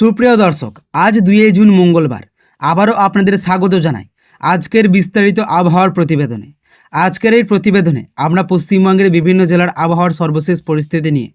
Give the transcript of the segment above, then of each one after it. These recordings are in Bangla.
সুপ্রিয় দর্শক, আজ 2 জুন মঙ্গলবার আবারও আপনাদের স্বাগত জানাই আজকের বিস্তারিত আবহাওয়ার প্রতিবেদনে। আজকের এই প্রতিবেদনে আমরা পশ্চিমবঙ্গের বিভিন্ন জেলার আবহাওয়ার সর্বশেষ পরিস্থিতি নিয়ে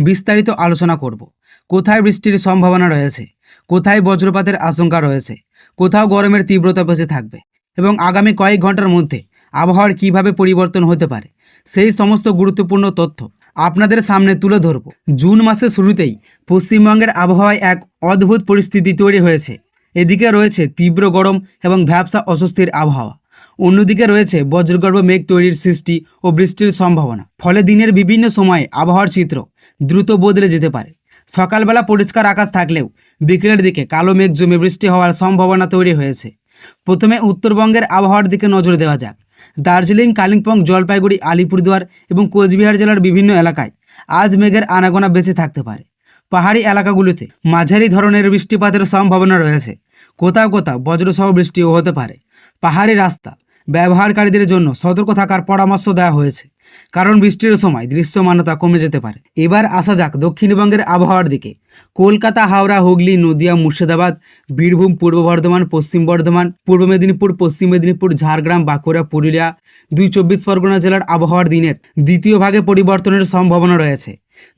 বিস্তারিত আলোচনা করব। কোথায় বৃষ্টির সম্ভাবনা রয়েছে, কোথায় বজ্রপাতের আশঙ্কা রয়েছে, কোথাও গরমের তীব্রতা বেশি থাকবে এবং আগামী কয়েক ঘন্টার মধ্যে আবহাওয়ার কিভাবে পরিবর্তন হতে পারে সেই সমস্ত গুরুত্বপূর্ণ তথ্য আপনাদের সামনে তুলে ধরব। জুন মাসের শুরুতেই পশ্চিমবঙ্গের আবহাওয়ায় এক অদ্ভুত পরিস্থিতি তৈরি হয়েছে। এদিকে রয়েছে তীব্র গরম এবং ভ্যাপসা অস্বস্তির আবহাওয়া, অন্যদিকে রয়েছে বজ্রগর্ভ মেঘ তৈরির সৃষ্টি ও বৃষ্টির সম্ভাবনা। ফলে দিনের বিভিন্ন সময়ে আবহাওয়ার চিত্র দ্রুত বদলে যেতে পারে। সকালবেলা পরিষ্কার আকাশ থাকলেও বিকেলের দিকে কালো মেঘ জমে বৃষ্টি হওয়ার সম্ভাবনা তৈরি হয়েছে। প্রথমে উত্তরবঙ্গের আবহাওয়ার দিকে নজর দেওয়া যাক। দার্জিলিং, কালিম্পং, জলপাইগুড়ি, আলিপুরদুয়ার এবং কোচবিহার জেলার বিভিন্ন এলাকায় আজ মেঘের আনাগোনা বেশি থাকতে পারে। পাহাড়ি এলাকাগুলোতে মাঝারি ধরনের বৃষ্টিপাতের সম্ভাবনা রয়েছে। কোথাও কোথাও বজ্রসহ বৃষ্টিও হতে পারে। পাহাড়ি রাস্তা ব্যবহারকারীদের জন্য সতর্ক থাকার পরামর্শ দেওয়া হয়েছে, কারণ বৃষ্টির সময় দৃশ্যমানতা কমে যেতে পারে। এবার আসা যাক দক্ষিণবঙ্গের আবহাওয়ার দিকে। কলকাতা, হাওড়া, হুগলি, নদিয়া, মুর্শিদাবাদ, বীরভূম, পূর্ব বর্ধমান, পশ্চিম বর্ধমান, পূর্ব মেদিনীপুর, পশ্চিম মেদিনীপুর, ঝাড়গ্রাম, বাঁকুড়া, পুরুলিয়া, 24 পরগনা জেলার আবহাওয়ার দিনের দ্বিতীয় ভাগে পরিবর্তনের সম্ভাবনা রয়েছে।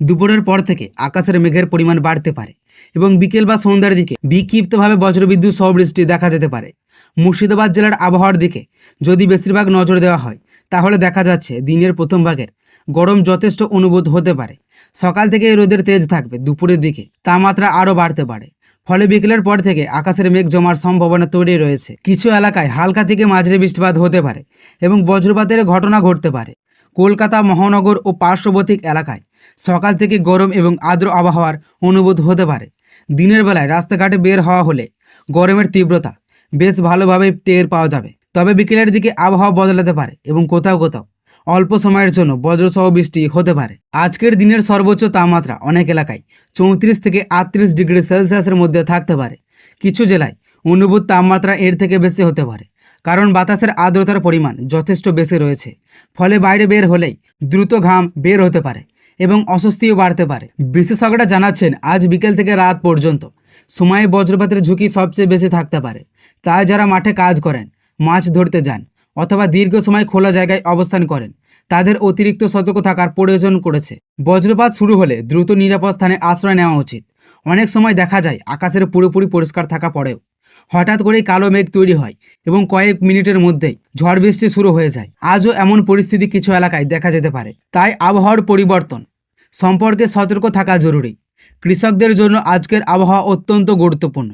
দুপুরের পর থেকে আকাশের মেঘের পরিমাণ বাড়তে পারে এবং বিকেল বা সন্ধ্যার দিকে বিক্ষিপ্তভাবে বজ্রবিদ্যুৎ সহ বৃষ্টি দেখা যেতে পারে। মুর্শিদাবাদ জেলার আবহাওয়ার দিকে যদি বেশিরভাগ নজর দেওয়া হয়, তাহলে দেখা যাচ্ছে দিনের প্রথম ভাগের গরম যথেষ্ট অনুভূত হতে পারে। সকাল থেকে রোদের তেজ থাকবে, দুপুরের দিকে তাপমাত্রা আরও বাড়তে পারে। ফলে বিকেলের পর থেকে আকাশের মেঘ জমার সম্ভাবনা তৈরি রয়েছে। কিছু এলাকায় হালকা থেকে মাঝারি বৃষ্টিপাত হতে পারে এবং বজ্রপাতের ঘটনা ঘটতে পারে। কলকাতা মহানগর ও পার্শ্ববর্তী এলাকায় সকাল থেকে গরম এবং আর্দ্র আবহাওয়ার অনুভূত হতে পারে। দিনের বেলায় রাস্তাঘাটে বের হওয়া হলে গরমের তীব্রতা বেশ ভালোভাবে টের পাওয়া যাবে। তবে বিকেলের দিকে আবহাওয়া বদলাতে পারে এবং কোথাও কোথাও অল্প সময়ের জন্য বজ্রসহ বৃষ্টি হতে পারে। আজকের দিনের সর্বোচ্চ তাপমাত্রা অনেক এলাকায় 34 থেকে 38 ডিগ্রি সেলসিয়াসের মধ্যে থাকতে পারে। কিছু জেলায় অনুভূত তাপমাত্রা এর থেকে বেশি হতে পারে, কারণ বাতাসের আর্দ্রতার পরিমাণ যথেষ্ট বেশি রয়েছে। ফলে বাইরে বের হলেই দ্রুত ঘাম বের হতে পারে এবং অস্বস্তিও বাড়তে পারে। বিশেষজ্ঞরা জানাচ্ছেন আজ বিকেল থেকে রাত পর্যন্ত সময়ে বজ্রপাতের ঝুঁকি সবচেয়ে বেশি থাকতে পারে। তাই যারা মাঠে কাজ করেন, মাছ ধরতে যান অথবা দীর্ঘ সময় খোলা জায়গায় অবস্থান করেন, তাদের অতিরিক্ত সতর্ক থাকার প্রয়োজন পড়েছে। বজ্রপাত শুরু হলে দ্রুত নিরাপদ স্থানে আশ্রয় নেওয়া উচিত। অনেক সময় দেখা যায় আকাশের পুরোপুরি পরিষ্কার থাকা পরেও হঠাৎ করেই কালো মেঘ তৈরি হয় এবং কয়েক মিনিটের মধ্যেই ঝড় বৃষ্টি শুরু হয়ে যায়। আজও এমন পরিস্থিতি কিছু এলাকায় দেখা যেতে পারে। তাই আবহাওয়ার পরিবর্তন সম্পর্কে সতর্ক থাকা জরুরি। কৃষকদের জন্য আজকের আবহাওয়া অত্যন্ত গুরুত্বপূর্ণ।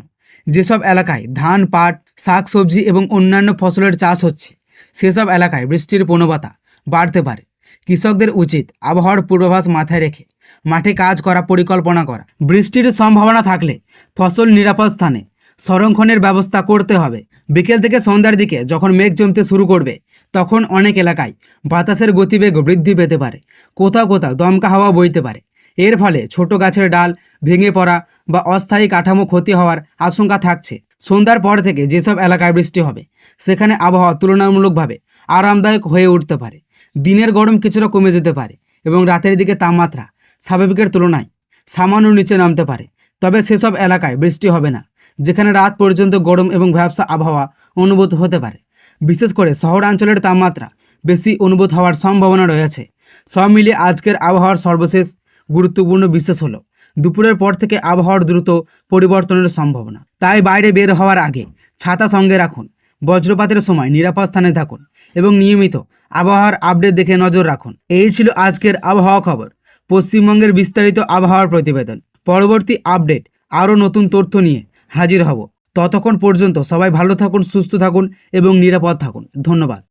যেসব এলাকায় ধান, পাট, শাকসবজি এবং অন্যান্য ফসলের চাষ হচ্ছে, সেসব এলাকায় বৃষ্টির প্রবণতা বাড়তে পারে। কৃষকদের উচিত আবহাওয়ার পূর্বাভাস মাথায় রেখে মাঠে কাজ করা পরিকল্পনা করা। বৃষ্টির সম্ভাবনা থাকলে ফসল নিরাপদ স্থানে সংরক্ষণের ব্যবস্থা করতে হবে। বিকেল থেকে সন্ধ্যার দিকে যখন মেঘ জমতে শুরু করবে, তখন অনেক এলাকায় বাতাসের গতিবেগ বৃদ্ধি পেতে পারে। কোথাও কোথাও দমকা হাওয়া বইতে পারে। এর ফলে ছোট গাছের ডাল ভেঙে পড়া বা অস্থায়ী কাঠামো ক্ষতি হওয়ার আশঙ্কা থাকছে। সন্ধ্যার পর থেকে যেসব এলাকায় বৃষ্টি হবে, সেখানে আবহাওয়া তুলনামূলকভাবে আরামদায়ক হয়ে উঠতে পারে। দিনের গরম কিছুটা কমে যেতে পারে এবং রাতের দিকে তাপমাত্রা স্বাভাবিকের তুলনায় সামান্য নিচে নামতে পারে। তবে সেসব এলাকায় বৃষ্টি হবে না যেখানে রাত পর্যন্ত গরম এবং ভ্যাপসা আবহাওয়া অনুভূত হতে পারে। বিশেষ করে শহরাঞ্চলের তাপমাত্রা বেশি অনুভূত হওয়ার সম্ভাবনা রয়েছে। সব মিলিয়ে আজকের আবহাওয়ার সর্বশেষ গুরুত্বপূর্ণ বিশেষ হলো দুপুরের পর থেকে আবহাওয়ার দ্রুত পরিবর্তনের সম্ভাবনা। তাই বাইরে বের হওয়ার আগে ছাতা সঙ্গে রাখুন, বজ্রপাতের সময় নিরাপদ স্থানে থাকুন এবং নিয়মিত আবহাওয়ার আপডেট দেখে নজর রাখুন। এই ছিল আজকের আবহাওয়া খবর, পশ্চিমবঙ্গের বিস্তারিত আবহাওয়ার প্রতিবেদন। পরবর্তী আপডেট আরও নতুন তথ্য নিয়ে হাজির হব। ততক্ষণ পর্যন্ত সবাই ভালো থাকুন, সুস্থ থাকুন এবং নিরাপদ থাকুন। ধন্যবাদ।